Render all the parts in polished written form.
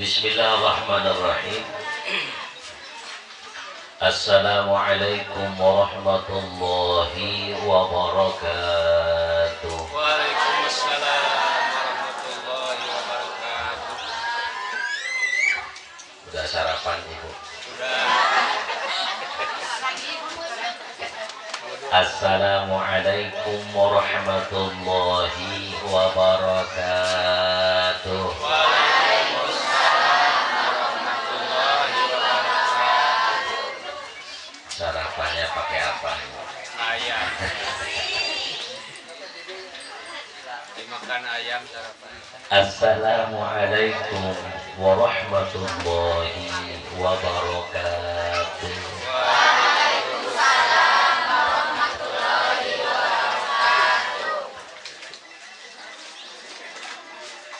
Bismillahirrahmanirrahim. Assalamualaikum warahmatullahi wabarakatuh. Waalaikumsalam warahmatullahi wabarakatuh. Udah sarapan Ibu? Sudah. Assalamualaikum warahmatullahi wabarakatuh. Waalaikumsalam warahmatullahi wabarakatuh. Sarapannya pakai apa? Ayam. Dimakan ayam sarapan. Assalamualaikum warahmatullahi wabarakatuh.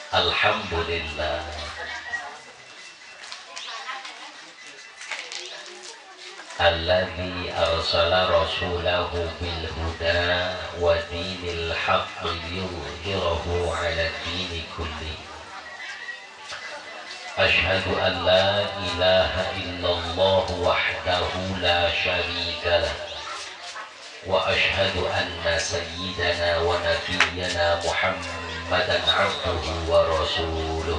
Alhamdulillah. Alladzi arsala rasulahu bil huda wa dinil haqq liyudhhirahu 'ala dini kulli. Ashhadu an la ilaha illallah wahdahu la syarika lah. Wa ashhadu anna sayyidana wa nabiyyana Muhammadan 'abduhu wa rasuluh.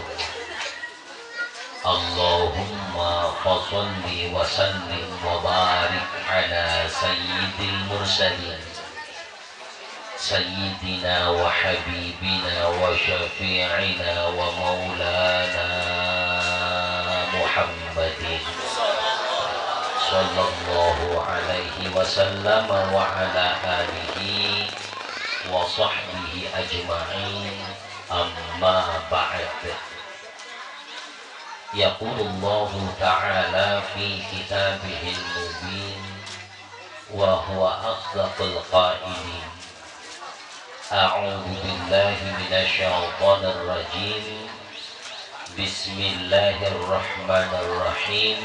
Allahumma fasholli wa sallim wa barik ala sayyidil mursalin sayyidina wa habibina wa syafi'ina wa maulana Muhammadin sallallahu alaihi wasallam wa ala alihi wa sahbihi ajma'in, amma ba'd. Yaqulullahu ta'ala fi kitabihil mubin wa huwa asdaqul qailin. A'udzu billahi minasy syaithanir rajim. Bismillahirrahmanirrahim.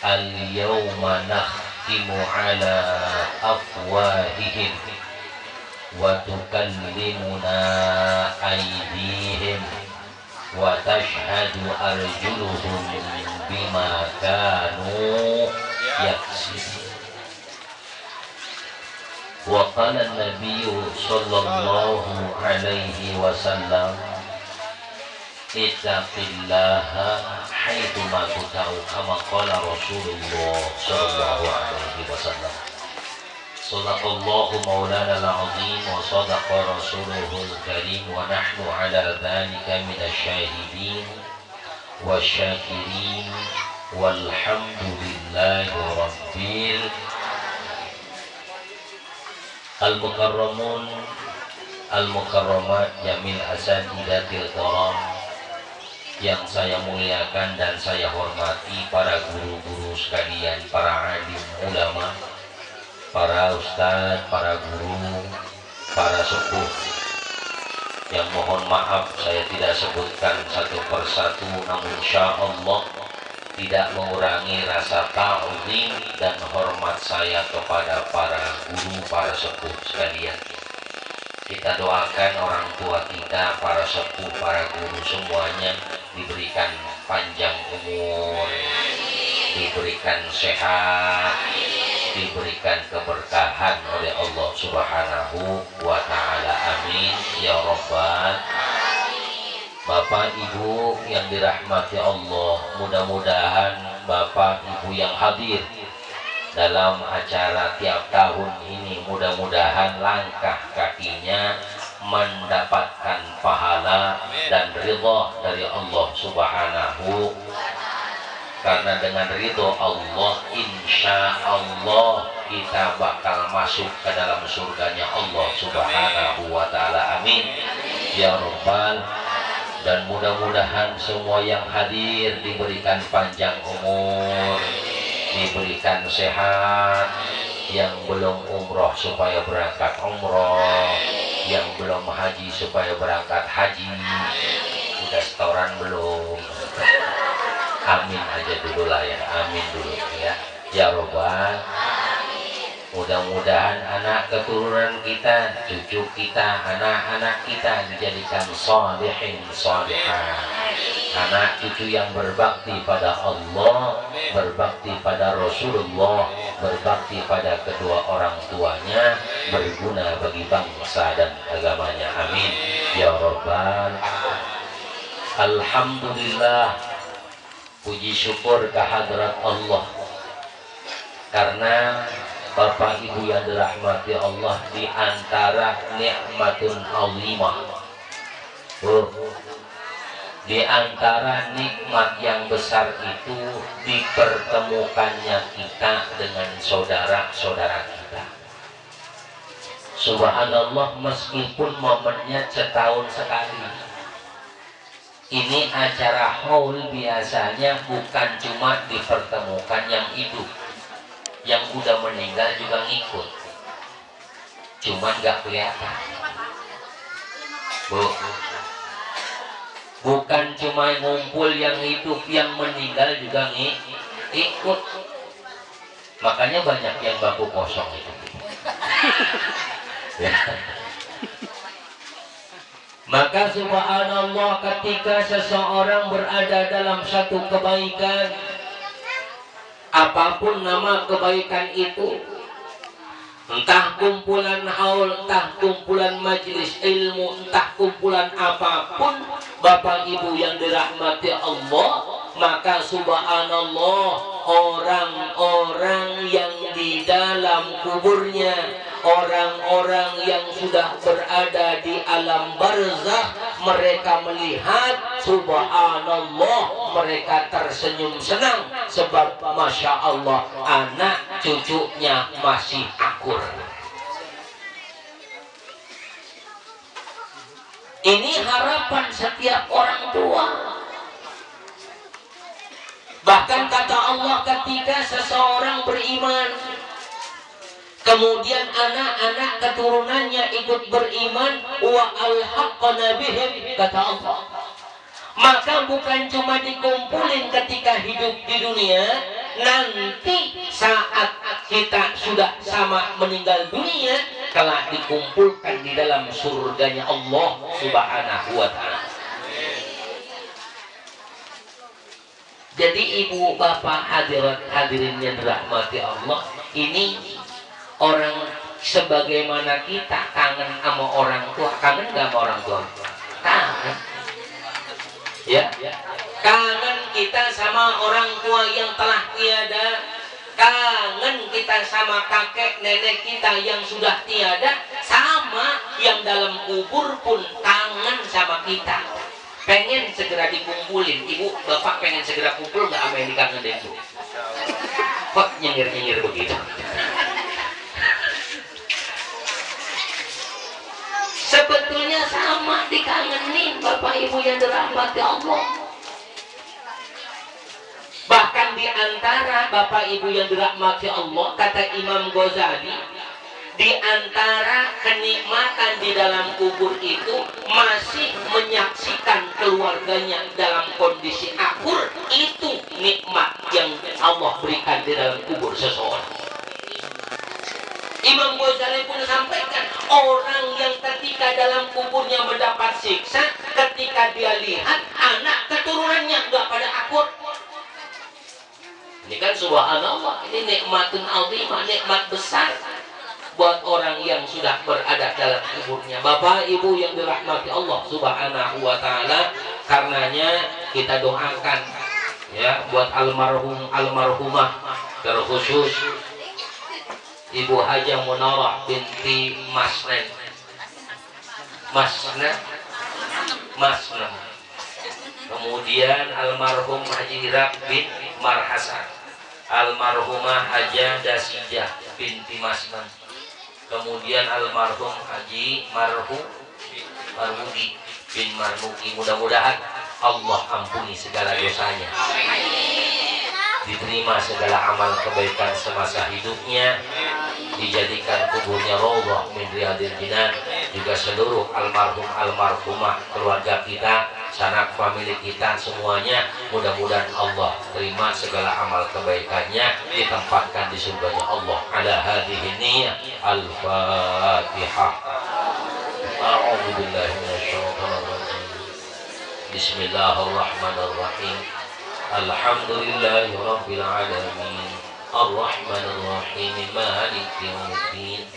Al-yawma nakhtimu ala afwahihim wa tukallimuna aydihim wa tashhadu arjuluhum bima kanu yaksibun. Wa qala an-nabiy sallallahu alaihi wasallam, ittaqillaha haitsu ma kunta, kama qala Rasulullah sallallahu alaihi wasallam. Sadaqallahu maulana al-azim wa sadaqa rasuluhul karim wa nahnu ala dhalika minasyahidin wasyakirin walhamdulillahi rabbil al-mukarramun al-mukarramat jamil asatidatil kiram. Yang saya muliakan dan saya hormati para guru-guru sekalian, para alim ulama, para ustadz, para guru, para sepuh, yang mohon maaf saya tidak sebutkan satu persatu, namun insya Allah tidak mengurangi rasa ta'zim dan hormat saya kepada para guru, para sepuh sekalian. Kita doakan orang tua kita, para sepuh, para guru semuanya diberikan panjang umur, diberikan sehat, diberikan keberkahan oleh Allah Subhanahu wa ta'ala. Amin ya rabbal. Bapak Ibu yang dirahmati Allah, mudah-mudahan Bapak Ibu yang hadir dalam acara tiap tahun ini, mudah-mudahan langkah kakinya mendapatkan pahala dan ridha dari Allah Subhanahu. Karena dengan ridho Allah, insya Allah kita bakal masuk ke dalam surganya Allah Subhanahu wa ta'ala. Amin ya rabbal. Dan mudah-mudahan semua yang hadir diberikan panjang umur, diberikan sehat, yang belum umroh supaya berangkat umroh, yang belum haji supaya berangkat haji. Udah setoran belum? Amin aja dulu lah ya, amin dulu ya. Ya robbal. Mudah-mudahan anak keturunan kita, cucu kita, anak-anak kita dijadikan sholihin sholihah. anak cucu yang berbakti pada Allah, berbakti pada Rasulullah, berbakti pada kedua orang tuanya, berguna bagi bangsa dan agamanya. Amin ya rabbal alamin. Alhamdulillah, puji syukur kehadrat Allah, karena Bapak Ibu yang dirahmati Allah, di antara nikmatun azimah, di antara nikmat yang besar itu dipertemukannya kita dengan saudara-saudara kita. Subhanallah, meskipun momennya setahun sekali. Ini acara haul biasanya bukan cuma dipertemukan yang hidup, yang udah meninggal juga ngikut, cuman gak kelihatan. Bukan cuma ngumpul yang hidup, yang meninggal juga ikut. Makanya banyak yang bangku kosong itu. Ya. Maka subhanallah, ketika seseorang berada dalam satu kebaikan, apapun nama kebaikan itu, entah kumpulan haul, entah kumpulan majelis ilmu, entah kumpulan apapun, Bapak Ibu yang dirahmati Allah, maka subhanallah, orang-orang yang di dalam kuburnya, orang-orang yang sudah berada di alam barzakh, mereka melihat subhanallah, mereka tersenyum senang, sebab masya Allah anak cucunya masih akur. Ini harapan setiap orang tua. Bahkan kata Allah, ketika seseorang beriman, kemudian anak-anak keturunannya ikut beriman, wa alhaqna bihim, kata Allah, maka bukan cuma dikumpulin ketika hidup di dunia, nanti saat kita sudah sama meninggal dunia, telah dikumpulkan di dalam surganya Allah Subhanahu wa ta'ala. Jadi ibu bapak hadirin yang dirahmati Allah, ini orang sebagaimana kita kangen sama orang tua, kangen gak sama orang tua? Kangen. Ya, kangen kita sama orang tua yang telah tiada, kangen kita sama kakek nenek kita yang sudah tiada, sama yang dalam kubur pun kangen sama kita. Pengen segera dikumpulin. Ibu bapak pengen segera kumpul nggak sama yang dikangenin itu? Kok nyengir-nyengir begitu? Sebetulnya sama dikangenin Bapak Ibu yang dirahmati Allah. Bahkan di antara Bapak Ibu yang dirahmati Allah, kata Imam Ghazali, di antara kenikmatan di dalam kubur itu masih menyaksikan keluarganya dalam kondisi akur. Itu nikmat yang Allah berikan di dalam kubur seseorang. Imam Ghazali pun sampaikan, orang yang ketika dalam kuburnya mendapat siksa, ketika dia lihat anak keturunannya nggak pada akur. Ini kan subhanallah, ini nikmatun azimah, nikmat besar buat orang yang sudah berada dalam kuburnya. Bapak Ibu yang dirahmati Allah Subhanahu wa ta'ala, karenanya kita doakan ya buat almarhum almarhumah, terkhusus Ibu Haja Munarah binti Masnen, kemudian almarhum Haji Iraq bin Marhasan, almarhumah Haja Dasijah binti Masnen, kemudian almarhum Haji Marhudi bin Marmuki. Mudah-mudahan Allah ampuni segala dosanya, diterima segala amal kebaikan semasa hidupnya, dijadikan kuburnya raudhah min riyadil jinan. Juga seluruh almarhum almarhumah keluarga kita, sanak famili kita semuanya, mudah-mudahan Allah terima segala amal kebaikannya, ditempatkan di surganya Allah. Ala hadhihi niyyah al-Fatihah. A'udzu billahi minasyaitonir rajim. Bismillahirrahmanirrahim. Alhamdulillahi rabbil alamin. Ar-Rahmanir Rahim. Maliki yaumiddin.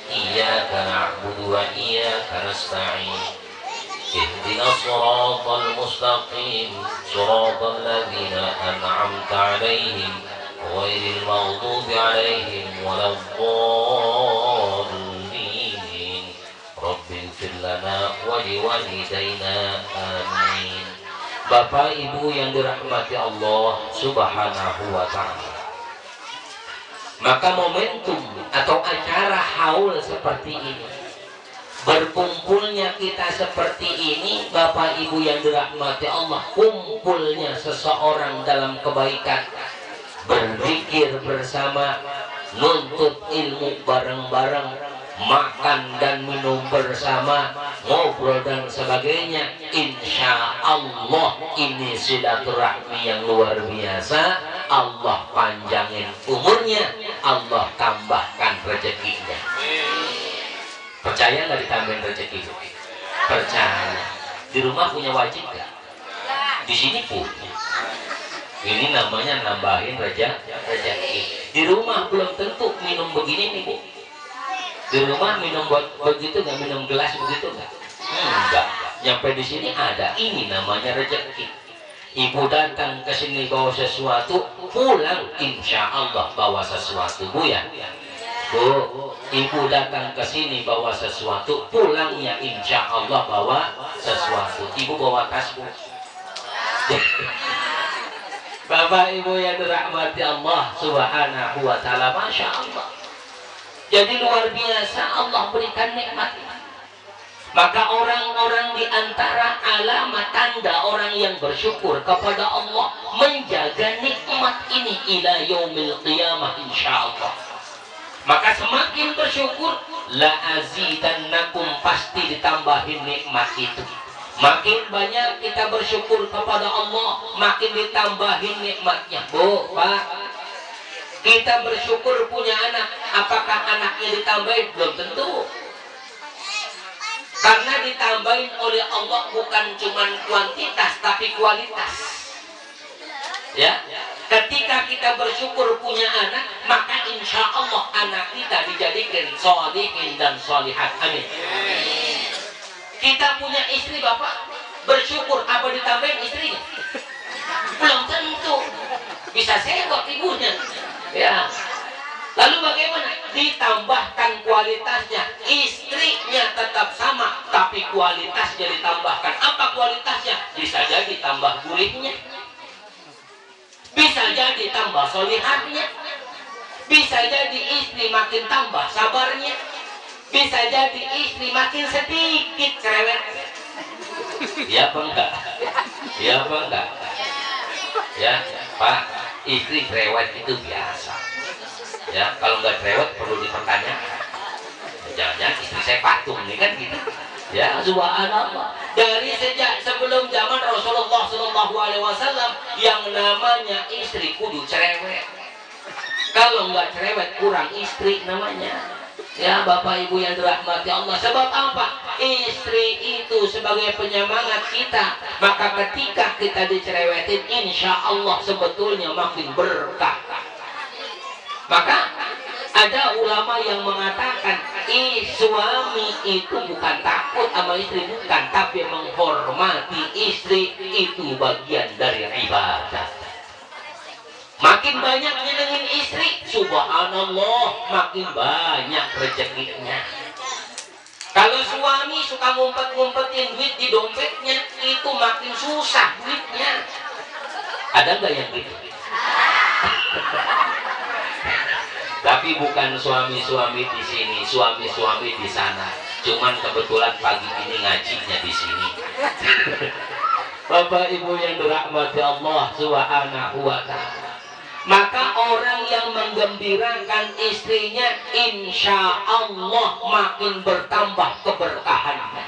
Iyyaka na'budu wa iyyaka nasta'in. Ihdinas siratal mustaqim. Siratal ladzina an'amta 'alaihim ghairil maghdubi 'alaihim waladdallin. Rabbighfir lana wa liwalidayna. Amin. Bapak Ibu yang dirahmati Allah Subhanahu wa ta'ala, maka momentum atau acara haul seperti ini, berkumpulnya kita seperti ini, Bapak Ibu yang dirahmati Allah, kumpulnya seseorang dalam kebaikan, berzikir bersama, nuntut ilmu bareng-bareng, makan dan minum bersama, ngobrol dan sebagainya. Insya Allah ini silaturahmi yang luar biasa. Allah panjangin umurnya, Allah tambahkan rezekinya. Percaya nggak ditambahin rezeki? Percaya. Di rumah punya wajib nggak? Di sini punya. Ini namanya nambahin rezeki. Di rumah belum tentu minum begini nih, Bu. Di rumah minum begitu nggak, minum gelas begitu nggak? Enggak. Nyampe di sini ada, ini namanya rezeki. Ibu datang ke sini bawa sesuatu, pulang insya Allah bawa sesuatu, Bu ya. Bu, ibu datang ke sini bawa sesuatu, pulangnya insya Allah bawa sesuatu. Ibu bawa tas, Bu. Bapak Ibu yang dirahmati Allah Subhanahu wa ta'ala, Masya Allah. Jadi luar biasa Allah berikan nikmat. Maka orang-orang di antara alamat tanda orang yang bersyukur kepada Allah, menjaga nikmat ini ila yaumil qiyamah insyaallah. Maka semakin bersyukur, la azidannakum, pasti ditambahin nikmat itu. Makin banyak kita bersyukur kepada Allah, makin ditambahin nikmatnya. Bu, Pak, kita bersyukur punya anak, apakah anaknya ditambahin? Belum tentu. Karena ditambahin oleh Allah bukan cuma kuantitas tapi kualitas. Ya, ketika kita bersyukur punya anak, maka insya Allah anak kita dijadikan sholihin dan sholihat. Amin. Kita punya istri, Bapak, bersyukur apa ditambahin istrinya? Belum tentu. Bisa sewot ibunya. Ya. Lalu bagaimana? Ditambahkan kualitasnya. Istrinya tetap sama, tapi kualitasnya ditambahkan. Apa kualitasnya? Bisa jadi tambah gurihnya, bisa jadi tambah solihatnya, bisa jadi istri makin tambah sabarnya, bisa jadi istri makin sedikit cerewet. Ya apa enggak? Ya apa enggak? Ya, Pak, istri cerewet itu biasa. Ya, kalau nggak cerewet perlu dipertanyakan. Jangan-jangan istri saya patung nih kan gitu. Ya, subhanallah. Dari sejak sebelum zaman Rasulullah SAW yang namanya istri kudu cerewet. Kalau nggak cerewet kurang istri namanya. Ya, Bapak Ibu yang dirahmati Allah. Sebab apa? Istri itu sebagai penyemangat kita. Maka ketika kita dicerewetin, insya Allah sebetulnya makin berkah. Maka ada ulama yang mengatakan suami itu bukan takut sama istri, bukan, tapi menghormati istri itu bagian dari ibadah. Makin banyak nyenengin istri, subhanallah, makin banyak rezekinya. Kalau suami suka ngumpet-ngumpetin duit di dompetnya, itu makin susah duitnya. Ada nggak yang gitu? Tapi bukan suami-suami di sini, suami-suami di sana. Cuman kebetulan pagi ini ngajinya di sini. Bapak Ibu yang dirahmati Allah Subhanahu wa ta'ala. Maka orang yang menggembirakan istrinya, insya Allah makin bertambah keberkahannya.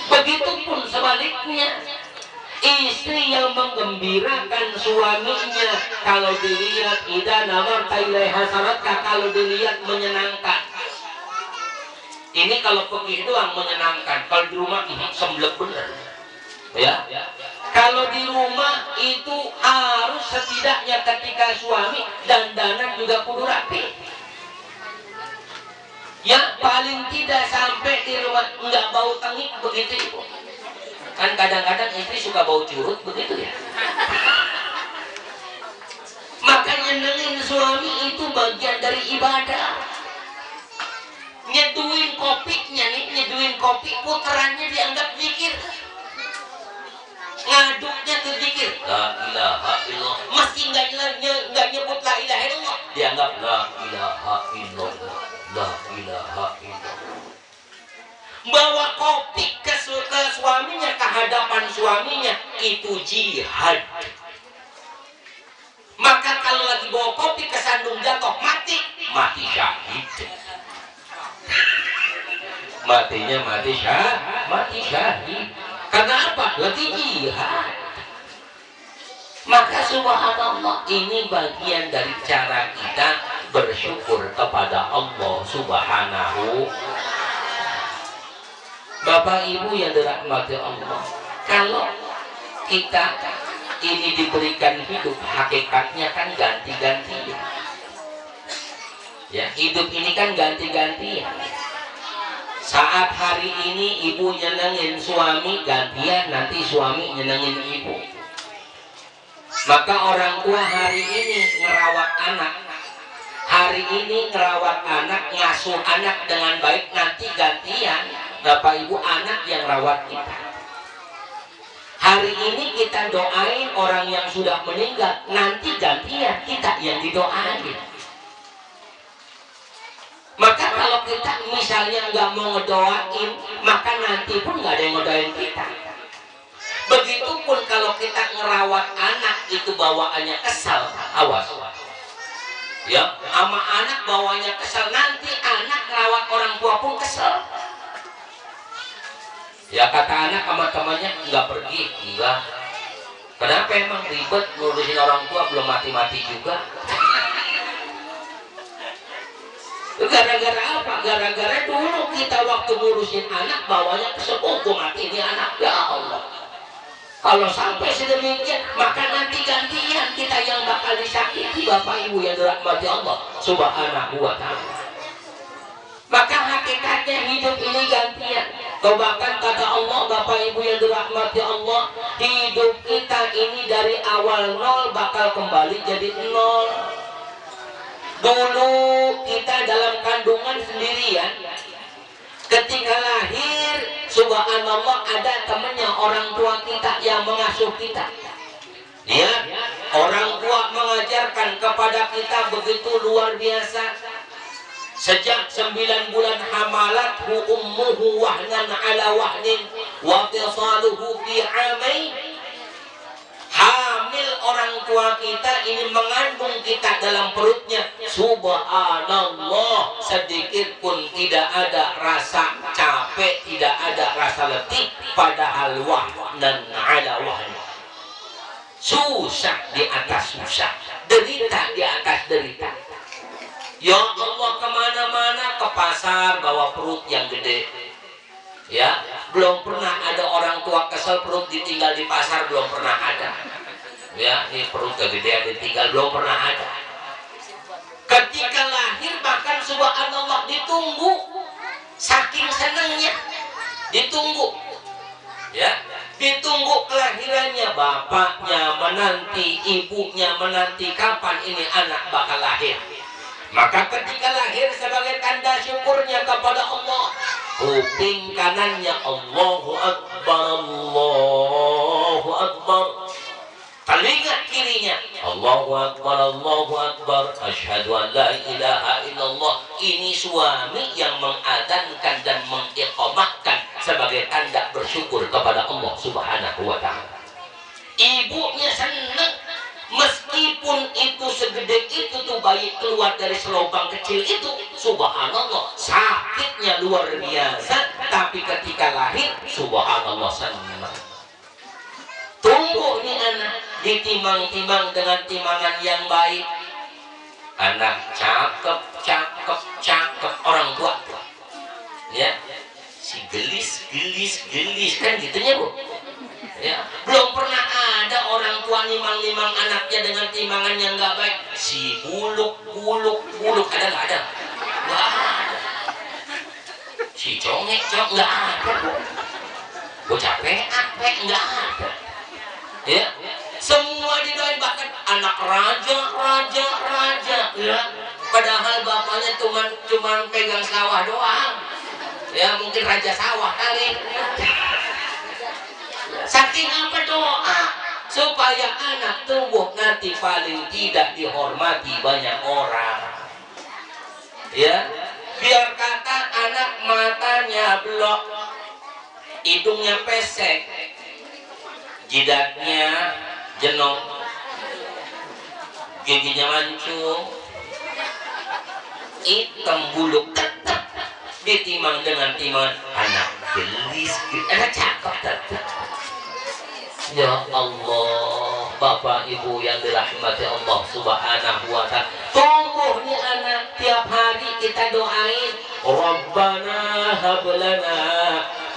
Begitupun sebaliknya, istri yang menggembirakan suaminya, kalau dilihat idza namarta ilaiha saratka, kalau dilihat menyenangkan. Ini kalau pergi doang menyenangkan, kalau di rumah semblek bener. Ya, kalau di rumah itu harus setidaknya ketika suami dandanan juga kudu rapi. Ya paling tidak sampai di rumah nggak bau tengik begitu ibu. Kan kadang-kadang istri suka bau curut begitu ya. Maka nyenengin suami itu bagian dari ibadah. Nyeduin kopinya nih, nyeduin kopi puterannya dianggap zikir. Ngaduknya tuh zikir. La ilaha illallah. Masih nggak nyebut la ilaha illallah, dianggap la ilaha illallah. La ilaha illallah. Bawa kopi ke suaminya, ke hadapan suaminya, itu jihad. Maka kalau lagi bawa kopi kesandung jatuh mati syahid. Matinya mati syahid. Karena apa? Lagi jihad. Maka subhanallah, ini bagian dari cara kita bersyukur kepada Allah Subhanahu. Bapak Ibu yang dirahmati Allah, kalau kita ini diberikan hidup, hakikatnya kan ganti-ganti. Ya, hidup ini kan ganti-ganti. Saat hari ini ibu nyenengin suami, gantian nanti suami nyenengin ibu. Maka orang tua hari ini ngerawat anak, hari ini ngerawat anak, ngasuh anak dengan baik, nanti gantian Bapak Ibu anak yang rawat kita. Hari ini kita doain orang yang sudah meninggal, nanti gantian kita yang didoain. Maka kalau kita misalnya nggak mau ngedoain, maka nanti pun nggak ada yang ngedoain kita. Begitupun kalau kita ngerawat anak itu bawaannya kesal, awas. Ya, sama anak bawanya kesal, nanti anak ngerawat orang tua pun kesal. Ya kata anak sama temannya, nggak pergi, enggak. Kenapa emang ribet ngurusin orang tua belum mati-mati juga? Gara-gara apa? Gara-gara dulu kita waktu ngurusin anak bawanya kesel, oh gue mati ini anak, ya Allah. Kalau sampai sedemikian, maka nanti gantian kita yang bakal disakiti Bapak Ibu yang dirahmati Allah Subhanahu wa ta'ala. Maka hakikatnya hidup ini gantian. Bahkan kata Allah, Bapak Ibu yang dirahmati Allah, hidup kita ini dari awal nol bakal kembali jadi nol. Dulu kita dalam kandungan sendirian, ketika lahir, subhanallah ada temannya orang tua kita yang mengasuh kita. Ya, orang tua mengajarkan kepada kita begitu luar biasa. Sejak 9 bulan hamalathu ummuhu wahnan ala wahnin wa fisaluhu fi amain. Hamil orang tua kita ini mengandung kita dalam perutnya, subhanallah, sedikit pun tidak ada rasa capek, tidak ada rasa letih, padahal wahnan ala wahnin. Susah di atas susah, derita di atas derita. Ya Allah, kemana-mana, ke pasar bawa perut yang gede. Ya, belum pernah ada orang tua kesel perut ditinggal di pasar, belum pernah ada. Ya, ini perut kegedean ditinggal, belum pernah ada. Ketika lahir bahkan subhanallah ditunggu, saking senangnya ditunggu. Ya, ditunggu kelahirannya, bapaknya menanti, ibunya menanti kapan ini anak bakal lahir. Maka ketika lahir sebagai tanda syukurnya kepada Allah, kuping kanannya Allahu Akbar, Allahu Akbar. Telinga kirinya Allahu Akbar, Allahu Akbar, asyhadu an la ilaha illallah. Ini suami yang mengadhankan dan mengiqamahkan sebagai tanda bersyukur kepada Allah Subhanahu wa ta'ala. Ibunya senang. Meskipun itu segede itu tuh bayi keluar dari selubang kecil itu, subhanallah, sakitnya luar biasa. Tapi ketika lahir, subhanallah, senang. Tunggu nih anak, ditimang-timang dengan timangan yang baik. Anak cakep, cakep, cakep, orang tua. Ya, si gelis, gelis, gelis, kan gitunya Bu. Ya, menimang anaknya dengan timbangan yang nggak baik, si buluk ada nggak ada? Nggak ada. Si congek nggak ada, Bu. Bocah peak nggak ada. Ya, semua didoain, bahkan anak raja, ya. Padahal bapaknya cuma pegang sawah doang. Ya, mungkin raja sawah kali. Saking apa doa supaya anak tumbuh nanti paling tidak dihormati banyak orang. Ya, biar kata anak matanya blok, hidungnya pesek, jidatnya jenong, giginya mancung, hitam buluk, tetap ditimang dengan timang anak gelis, anak cakep tetap. Ya Allah, Bapak Ibu yang dirahmati Allah Subhanahu wa Ta'ala, tumbuhnya anak tiap hari kita doain, Rabbana hablana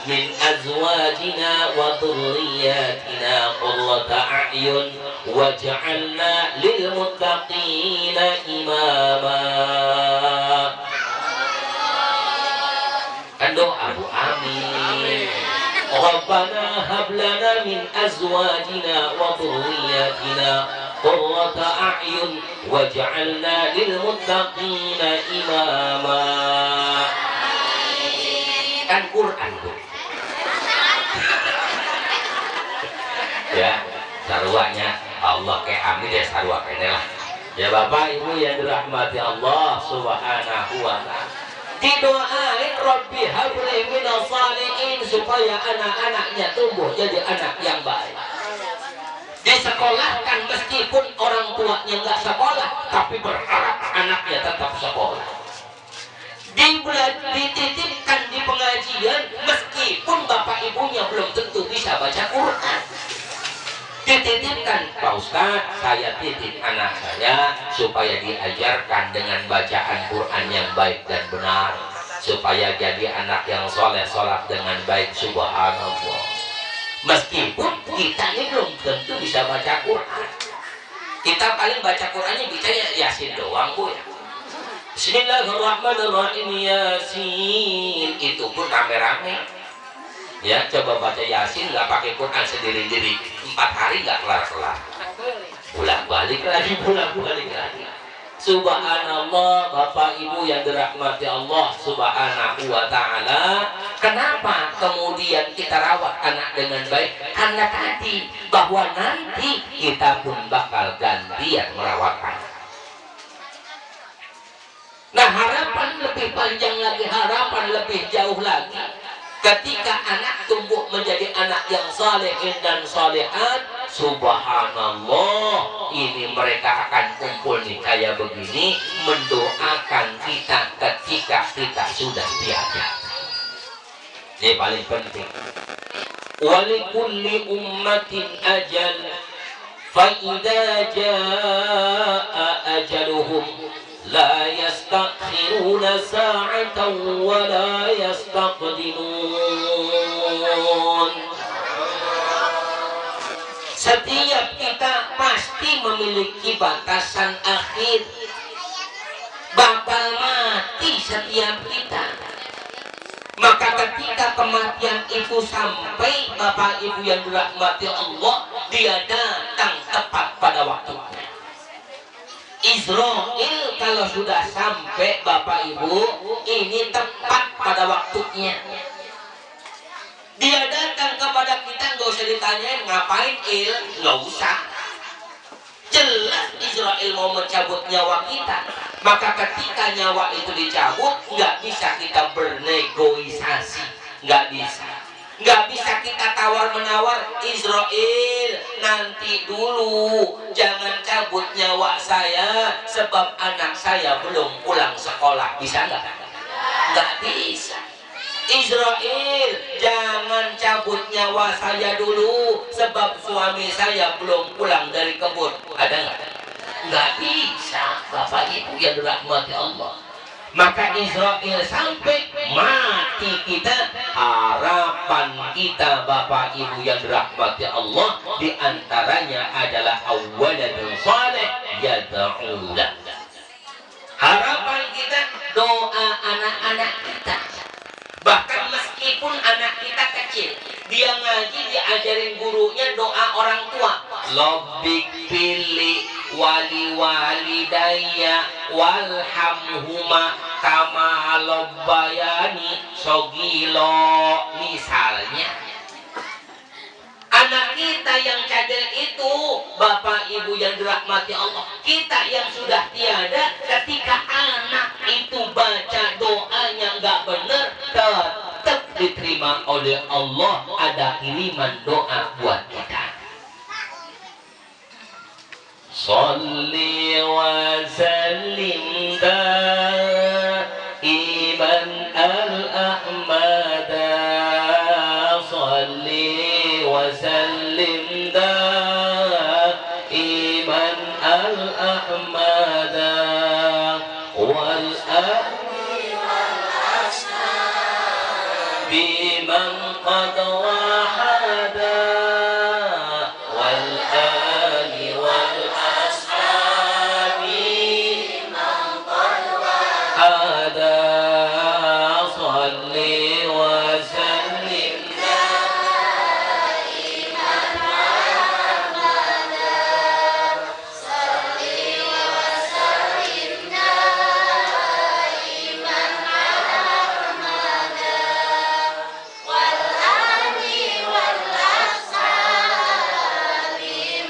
min azwajina wa dhurriyyatina qurrata a'yun waj'alna lil muttaqina imama. Kan doa Bu, amin. Rabbana hablana min azwajina wa dhurriyyatina qurrata a'yun waj'alna lil muttaqina imama. Kan Quran tuh. Ya, sarwanya Allah ke amin ya, sarwa kene lah. Ya Bapak Ibu yang dirahmati Allah Subhanahu wa Ta'ala, didoain Rabbi habli minas salihin supaya anak-anaknya tumbuh jadi anak yang baik. Disekolahkan meskipun orang tuanya nggak sekolah, tapi berharap anaknya tetap sekolah. Dititipkan di pengajian meskipun bapak ibunya belum tentu bisa baca Quran. Dititipkan, Pak Ustadz, saya titip anak saya supaya diajarkan dengan bacaan Quran yang baik dan benar, supaya jadi anak yang soleh, sholat dengan baik, subhanallah. Meskipun kita ini belum tentu bisa baca Quran, kita paling baca Qurannya bisa Yasin doang, Bu. Bismillahirrahmanirrahim, Yasin, itu pun rame-rame. Ya, coba baca Yasin nggak pakai Quran sendiri-sendiri, 4 hari nggak kelar-kelar. Bolak-balik lagi. Subhanallah, Bapak Ibu yang dirahmati Allah Subhanahu wa Ta'ala. Kenapa kemudian kita rawat anak dengan baik? Karena tadi bahwa nanti kita pun bakal gantian merawat anak. Nah, harapan lebih panjang lagi, harapan lebih jauh lagi. Ketika anak tumbuh menjadi anak yang salihin dan salihat, subhanallah, ini mereka akan kumpul nih kayak begini, mendoakan kita ketika kita sudah tiada. Ini paling penting. Walikulli ummatin ajal, fa idza jaa ajaluhum la yastakhiruna sa'atan wa la yastaqdimun. Setiap kita pasti memiliki batasan akhir, bakal mati setiap kita. Maka ketika kematian itu sampai, Bapak Ibu yang dirahmati Allah, dia datang tepat pada waktunya. Israel kalau sudah sampai, Bapak Ibu, ini tepat pada waktunya. Dia datang kepada kita, nggak usah ditanyain ngapain nggak usah. Jelas Israel mau mencabut nyawa kita. Maka ketika nyawa itu dicabut, nggak bisa kita bernegosiasi, nggak bisa. Nggak bisa kita tawar-menawar, Israel nanti dulu jangan cabut nyawa saya sebab anak saya belum pulang sekolah. Bisa nggak? Nggak bisa. Israel jangan cabut nyawa saya dulu sebab suami saya belum pulang dari kebun. Ada nggak? Nggak bisa, Bapak Ibu yang dirahmati Allah. Maka Israel sampai mati kita, harapan kita Bapak Ibu yang dirahmati Allah diantaranya adalah awaladun saleh yad'ulah. Harapan kita doa anak-anak kita. Bahkan meskipun anak kita kecil, dia ngaji diajarin gurunya doa orang tua. Lobbik pilih wali walidaya walhamhuma kama lobbayani sogilo. Misalnya anak kita yang cadel itu, Bapak Ibu yang dirahmati Allah, kita yang sudah tiada, ketika anak itu baca doanya nggak benar, tetap diterima oleh Allah. Ada kiriman doa buat kita. Sholli wa sallim daiman al-ahmada, Sholli wa sallim daiman al-ahmada wal biman qad wahada wal ali wal ashabi biman qad wahada sholli wa sallim daiman abada sholli wa sallim daiman abada wal ali wal ashabi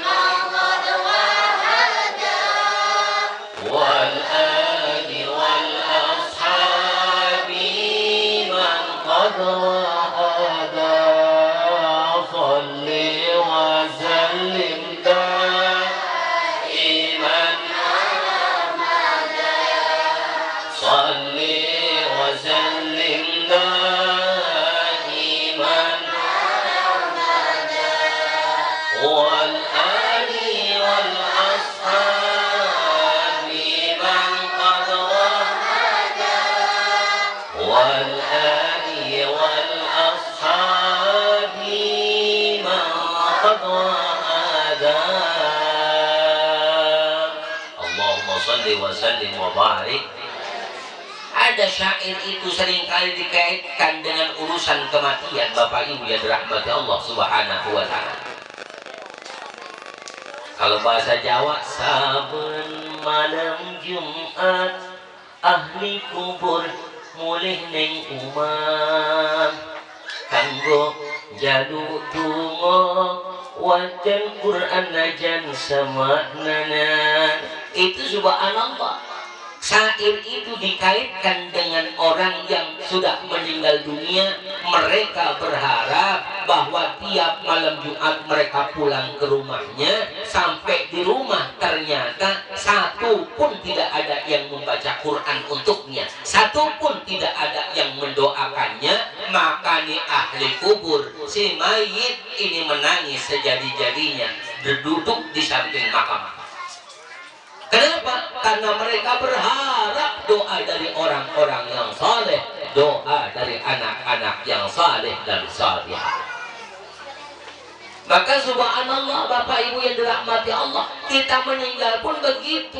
man qad wahada wal ali wal ashabi man qad wahada sholli wa sallim daiman abada sholli wa sallim daiman abada wal ali wal ashabi man qad wahada wal ali wal ashabi man qad wahada. Allahumma salli wa sallim wa barik. Ada syair itu seringkali dikaitkan dengan urusan kematian, Bapak Ibu yang dirahmati Allah Subhanahu wa ta'ala. Kalau bahasa Jawa, saben malam Jumat ahli kubur mulih ning umah kanggo jalu donga wajan Quran najan samaknana. Itu subhanallah. Syair itu dikaitkan dengan orang yang sudah meninggal dunia. Mereka berharap bahwa tiap malam Jumat mereka pulang ke rumahnya. Sampai di rumah ternyata satu pun tidak ada yang membaca Quran untuknya, satu pun tidak ada yang mendoakannya. Maka nih ahli kubur, si mayit ini menangis sejadi-jadinya, duduk di samping makam. Kenapa? Karena mereka berharap doa dari orang-orang yang saleh, doa dari anak-anak yang saleh dan salihah. Maka subhanallah Bapak Ibu yang dirahmati Allah, kita meninggal pun begitu.